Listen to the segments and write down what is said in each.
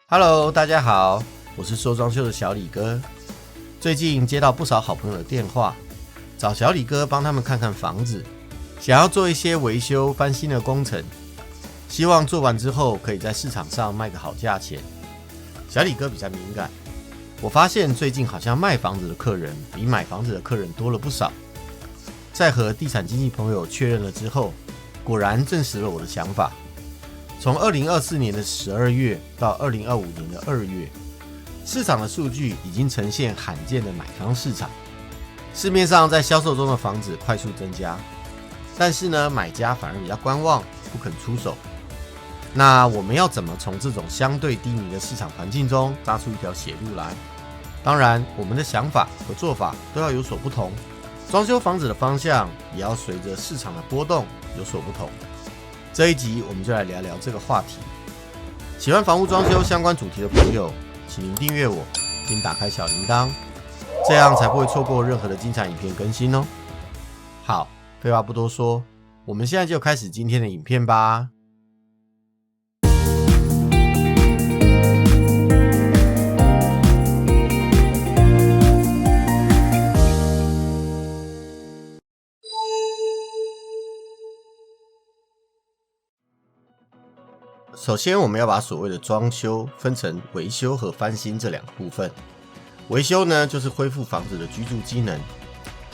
Hello， 大家好，我是说装修的小李哥。最近接到不少好朋友的电话，找小李哥帮他们看看房子，想要做一些维修翻新的工程，希望做完之后可以在市场上卖个好价钱。小李哥比较敏感，我发现最近好像卖房子的客人比买房子的客人多了不少。在和地产经纪朋友确认了之后，果然证实了我的想法。从2024年的12月到2025年的2月，市场的数据已经呈现罕见的买方市场。市面上在销售中的房子快速增加，但是呢，买家反而比较观望，不肯出手。那我们要怎么从这种相对低迷的市场环境中扎出一条血路来？当然，我们的想法和做法都要有所不同，装修房子的方向也要随着市场的波动有所不同。这一集我们就来聊聊这个话题。喜欢房屋装修相关主题的朋友，请您订阅我，并打开小铃铛，这样才不会错过任何的精彩影片更新哦。好，废话不多说，我们现在就开始今天的影片吧。首先，我们要把所谓的装修分成维修和翻新这两个部分。维修呢，就是恢复房子的居住机能。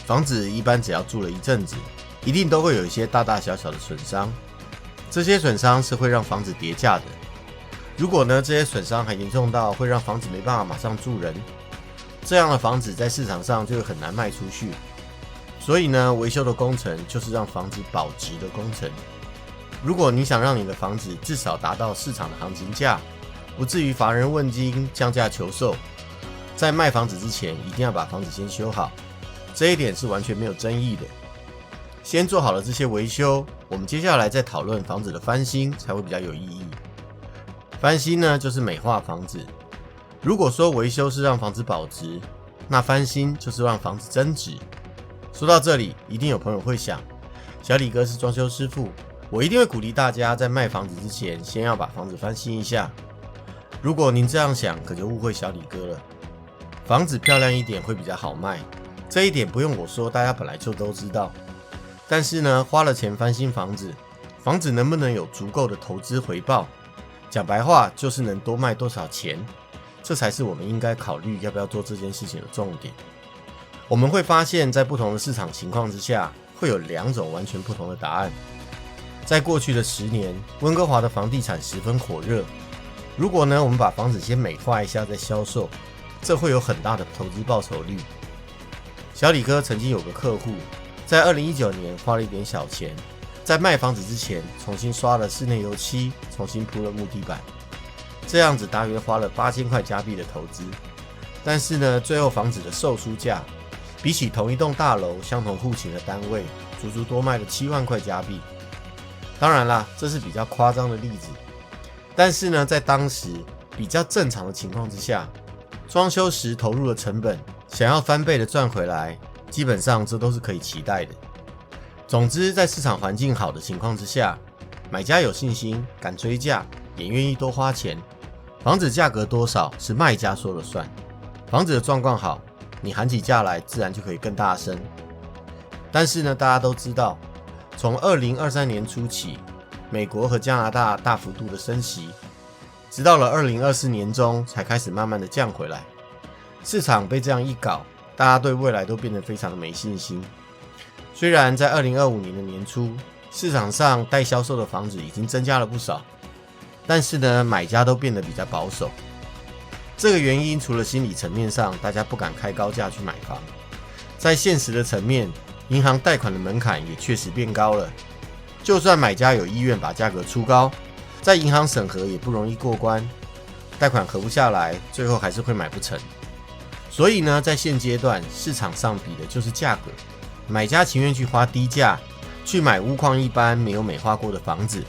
房子一般只要住了一阵子，一定都会有一些大大小小的损伤。这些损伤是会让房子跌价的。如果呢，这些损伤还严重到会让房子没办法马上住人，这样的房子在市场上就会很难卖出去。所以呢，维修的工程就是让房子保值的工程。如果你想让你的房子至少达到市场的行情价，不至于乏人问津降价求售，在卖房子之前一定要把房子先修好，这一点是完全没有争议的。先做好了这些维修，我们接下来再讨论房子的翻新才会比较有意义。翻新呢，就是美化房子。如果说维修是让房子保值，那翻新就是让房子增值。说到这里，一定有朋友会想，小李哥是装修师傅，我一定会鼓励大家在卖房子之前，先要把房子翻新一下。如果您这样想，可就误会小李哥了。房子漂亮一点会比较好卖，这一点不用我说，大家本来就都知道。但是呢，花了钱翻新房子，房子能不能有足够的投资回报？讲白话就是能多卖多少钱，这才是我们应该考虑要不要做这件事情的重点。我们会发现，在不同的市场情况之下，会有两种完全不同的答案。在过去的10年，温哥华的房地产十分火热。如果呢，我们把房子先美化一下再销售，这会有很大的投资报酬率。小李哥曾经有个客户，在2019年花了一点小钱，在卖房子之前重新刷了室内油漆，重新铺了木地板，这样子大约花了8000块加币的投资。但是呢，最后房子的售出价比起同一栋大楼相同户型的单位，足足多卖了7万块加币。当然啦，这是比较夸张的例子，但是呢，在当时比较正常的情况之下，装修时投入的成本想要翻倍的赚回来，基本上这都是可以期待的。总之，在市场环境好的情况之下，买家有信心，敢追价，也愿意多花钱。房子价格多少是卖家说了算，房子的状况好，你喊起价来自然就可以更大声。但是呢，大家都知道，从2023年初起，美国和加拿大大幅度的升息，直到了2024年中才开始慢慢的降回来。市场被这样一搞，大家对未来都变得非常的没信心。虽然在2025年的年初，市场上待销售的房子已经增加了不少，但是呢，买家都变得比较保守。这个原因除了心理层面上，大家不敢开高价去买房，在现实的层面，银行贷款的门槛也确实变高了。就算买家有意愿把价格出高，在银行审核也不容易过关，贷款核不下来，最后还是会买不成。所以呢，在现阶段市场上比的就是价格，买家情愿去花低价去买屋况一般没有美化过的房子，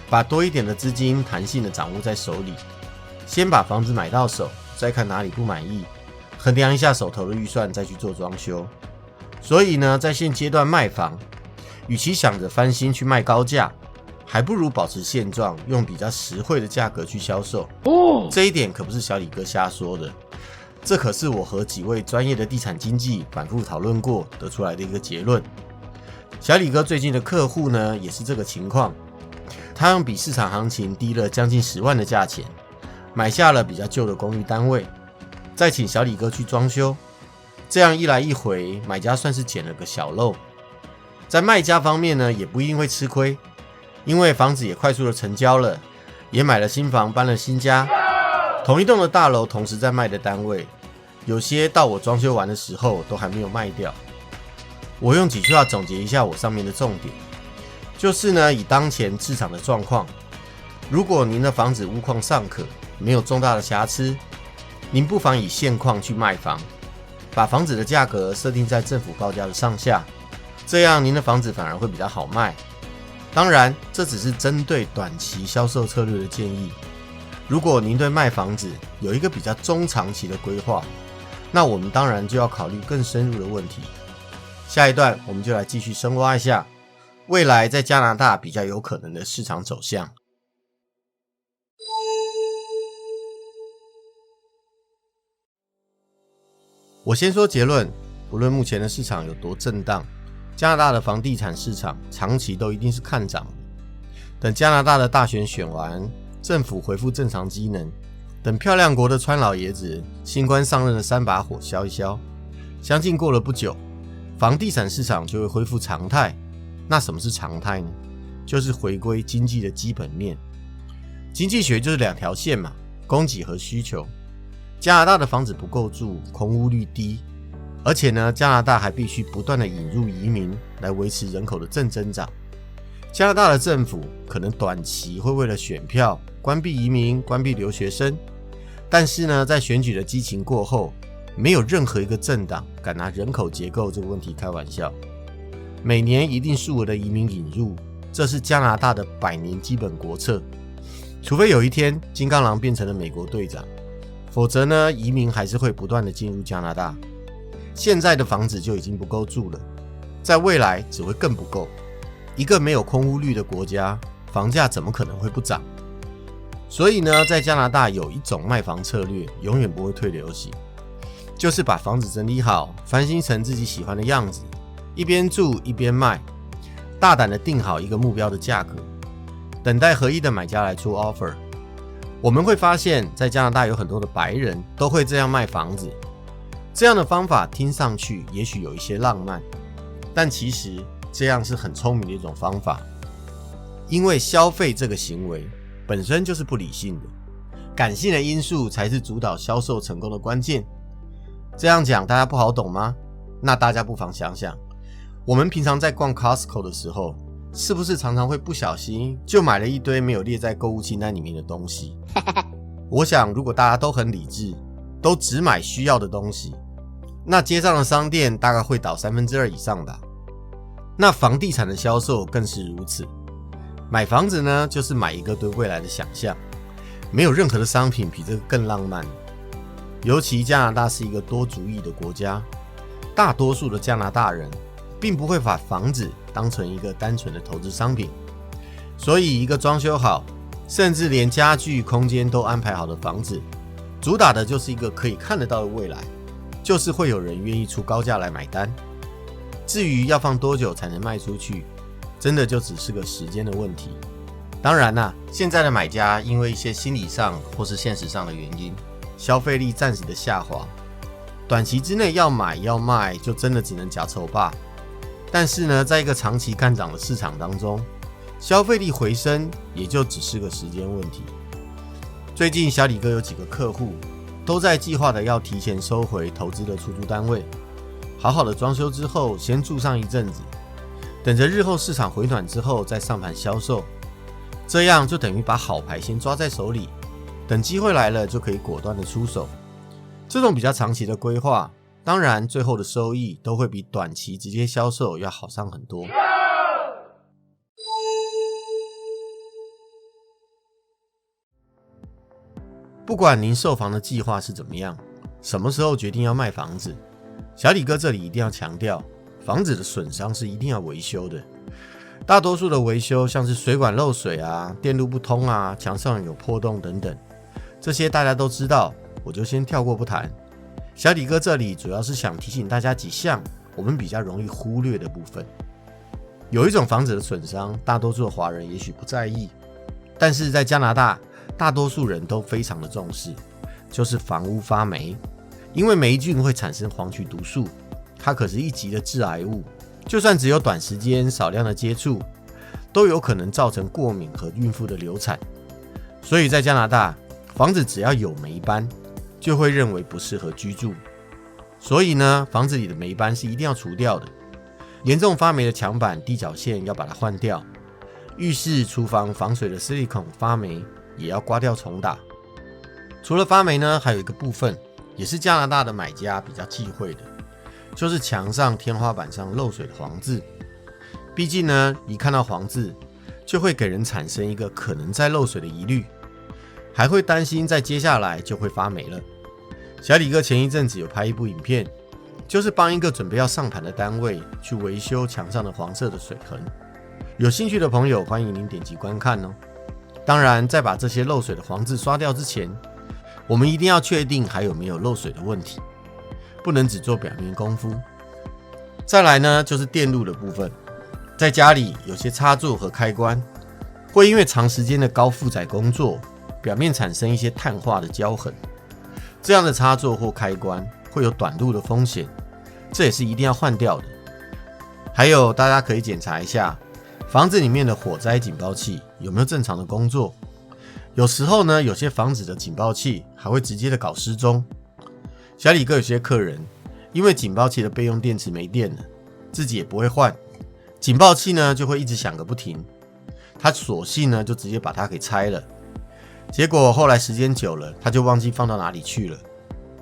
把多一点的资金弹性的掌握在手里，先把房子买到手，再看哪里不满意，衡量一下手头的预算再去做装修。所以呢，在现阶段卖房，与其想着翻新去卖高价，还不如保持现状，用比较实惠的价格去销售。这一点可不是小李哥瞎说的，这可是我和几位专业的地产经纪反复讨论过得出来的一个结论。小李哥最近的客户呢，也是这个情况，他用比市场行情低了将近10万的价钱，买下了比较旧的公寓单位，再请小李哥去装修。这样一来一回，买家算是捡了个小漏。在卖家方面呢，也不一定会吃亏，因为房子也快速的成交了，也买了新房，搬了新家。同一栋的大楼同时在卖的单位，有些到我装修完的时候都还没有卖掉。我用几句话总结一下我上面的重点，就是呢，以当前市场的状况，如果您的房子屋况尚可，没有重大的瑕疵，您不妨以现况去卖房，把房子的价格设定在政府报价的上下，这样您的房子反而会比较好卖。当然，这只是针对短期销售策略的建议。如果您对卖房子有一个比较中长期的规划，那我们当然就要考虑更深入的问题。下一段我们就来继续深挖一下未来在加拿大比较有可能的市场走向。我先说结论，不论目前的市场有多震荡，加拿大的房地产市场长期都一定是看涨的。等加拿大的大选选完，政府恢复正常机能，等漂亮国的川老爷子新官上任的3把火消一消，相信过了不久，房地产市场就会恢复常态。那什么是常态呢？就是回归经济的基本面。经济学就是2条线嘛，供给和需求。加拿大的房子不够住，空屋率低，而且呢，加拿大还必须不断的引入移民来维持人口的正增长。加拿大的政府可能短期会为了选票关闭移民、关闭留学生，但是呢，在选举的激情过后，没有任何一个政党敢拿人口结构这个问题开玩笑。每年一定数额的移民引入，这是加拿大的100年基本国策。除非有一天金刚狼变成了美国队长，否则呢，移民还是会不断的进入加拿大。现在的房子就已经不够住了，在未来只会更不够。一个没有空屋率的国家，房价怎么可能会不涨？所以呢，在加拿大有一种卖房策略永远不会退流行，就是把房子整理好，翻新成自己喜欢的样子，一边住一边卖，大胆的定好一个目标的价格，等待合意的买家来出 offer。 我们会发现在加拿大有很多的白人都会这样卖房子，这样的方法听上去也许有一些浪漫，但其实这样是很聪明的一种方法。因为消费这个行为本身就是不理性的，感性的因素才是主导销售成功的关键。这样讲大家不好懂吗？那大家不妨想想，我们平常在逛 Costco 的时候，是不是常常会不小心就买了一堆没有列在购物清单里面的东西？我想如果大家都很理智，都只买需要的东西，那街上的商店大概会倒2/3以上吧。那房地产的销售更是如此。买房子呢，就是买一个对未来的想象，没有任何的商品比这个更浪漫。尤其加拿大是一个多族裔的国家，大多数的加拿大人并不会把房子当成一个单纯的投资商品，所以一个装修好，甚至连家具空间都安排好的房子，主打的就是一个可以看得到的未来，就是会有人愿意出高价来买单。至于要放多久才能卖出去，真的就只是个时间的问题。当然啦，现在的买家因为一些心理上或是现实上的原因，消费力暂时的下滑，短期之内要买要卖就真的只能假丑霸。但是呢，在一个长期看涨的市场当中，消费力回升也就只是个时间问题。最近小李哥有几个客户都在计划的要提前收回投资的出租单位，好好的装修之后先住上一阵子，等着日后市场回暖之后再上盘销售，这样就等于把好牌先抓在手里，等机会来了就可以果断的出手。这种比较长期的规划，当然最后的收益都会比短期直接销售要好上很多。不管您售房的计划是怎么样，什么时候决定要卖房子，小李哥这里一定要强调，房子的损伤是一定要维修的。大多数的维修像是水管漏水啊、电路不通啊、墙上有破洞等等，这些大家都知道，我就先跳过不谈。小李哥这里主要是想提醒大家几项我们比较容易忽略的部分。有一种房子的损伤，大多数的华人也许不在意，但是在加拿大，大多数人都非常的重视，就是房屋发霉。因为霉菌会产生黄曲毒素，它可是一级的致癌物，就算只有短时间少量的接触，都有可能造成过敏和孕妇的流产。所以在加拿大，房子只要有霉斑，就会认为不适合居住。所以呢，房子里的霉斑是一定要除掉的。严重发霉的墙板、地脚线要把它换掉，浴室、厨房防水的矽利孔发霉也要刮掉重打。除了发霉呢，还有一个部分也是加拿大的买家比较忌讳的，就是墙上、天花板上漏水的黄渍。毕竟呢，一看到黄渍，就会给人产生一个可能在漏水的疑虑，还会担心在接下来就会发霉了。小李哥前一阵子有拍一部影片，就是帮一个准备要上盘的单位去维修墙上的黄色的水痕。有兴趣的朋友，欢迎您点击观看哦。当然，在把这些漏水的黄渍刷掉之前，我们一定要确定还有没有漏水的问题，不能只做表面功夫。再来呢，就是电路的部分。在家里有些插座和开关会因为长时间的高负载工作，表面产生一些碳化的胶痕，这样的插座或开关会有短路的风险，这也是一定要换掉的。还有，大家可以检查一下房子里面的火灾警报器有没有正常的工作。有时候呢，有些房子的警报器还会直接的搞失踪。小李哥有些客人因为警报器的备用电池没电了，自己也不会换，警报器呢就会一直响个不停，他索性呢就直接把它给拆了。结果后来时间久了，他就忘记放到哪里去了。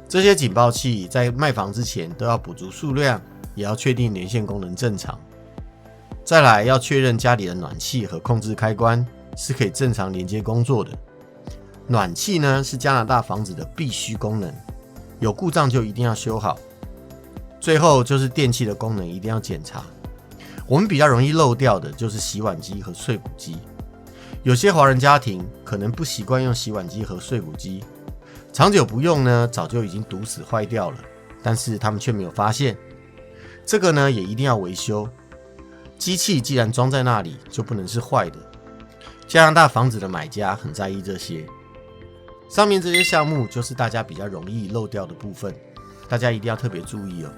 这些警报器在卖房之前都要补足数量，也要确定连线功能正常。再来要确认家里的暖气和控制开关是可以正常连接工作的。暖气呢是加拿大房子的必须功能，有故障就一定要修好。最后就是电器的功能一定要检查。我们比较容易漏掉的就是洗碗机和碎骨机。有些华人家庭可能不习惯用洗碗机和碎骨机，长久不用呢，早就已经堵死坏掉了，但是他们却没有发现。这个呢也一定要维修。机器既然装在那里，就不能是坏的。加拿大房子的买家很在意这些。上面这些项目就是大家比较容易漏掉的部分，大家一定要特别注意哦。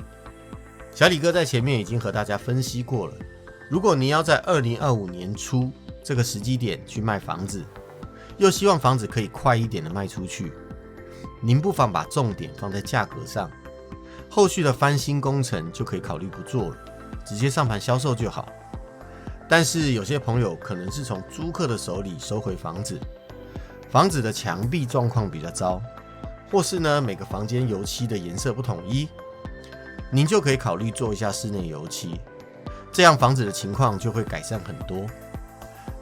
小李哥在前面已经和大家分析过了，如果您要在2025年初这个时机点去卖房子，又希望房子可以快一点的卖出去，您不妨把重点放在价格上，后续的翻新工程就可以考虑不做了，直接上盘销售就好。但是有些朋友可能是从租客的手里收回房子，房子的墙壁状况比较糟，或是呢每个房间油漆的颜色不统一，您就可以考虑做一下室内油漆，这样房子的情况就会改善很多。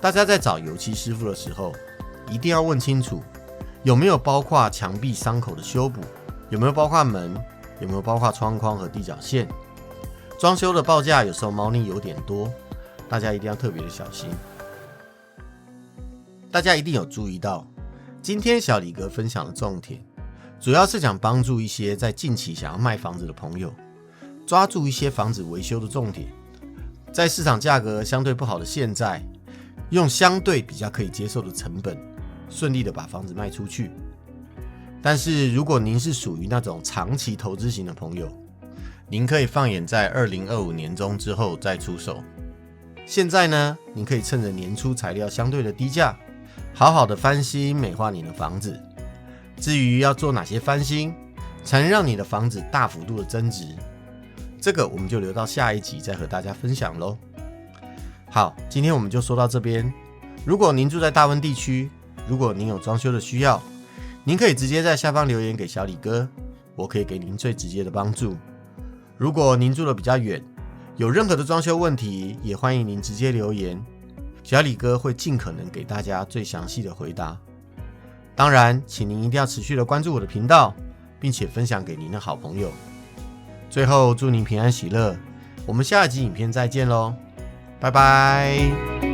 大家在找油漆师傅的时候，一定要问清楚有没有包括墙壁伤口的修补，有没有包括门，有没有包括窗框和地脚线。装修的报价有时候猫腻有点多，大家一定要特别的小心。大家一定有注意到，今天小李哥分享的重点，主要是想帮助一些在近期想要卖房子的朋友，抓住一些房子维修的重点，在市场价格相对不好的现在，用相对比较可以接受的成本，顺利的把房子卖出去。但是如果您是属于那种长期投资型的朋友，您可以放眼在2025年中之后再出手。现在呢，您可以趁着年初材料相对的低价，好好的翻新美化你的房子。至于要做哪些翻新，才能让你的房子大幅度的增值，这个我们就留到下一集再和大家分享咯。好，今天我们就说到这边。如果您住在大温地区，如果您有装修的需要，您可以直接在下方留言给小李哥，我可以给您最直接的帮助。如果您住得比较远，有任何的装修问题，也欢迎您直接留言，小李哥会尽可能给大家最详细的回答。当然，请您一定要持续的关注我的频道，并且分享给您的好朋友。最后，祝您平安喜乐，我们下一集影片再见咯，拜拜。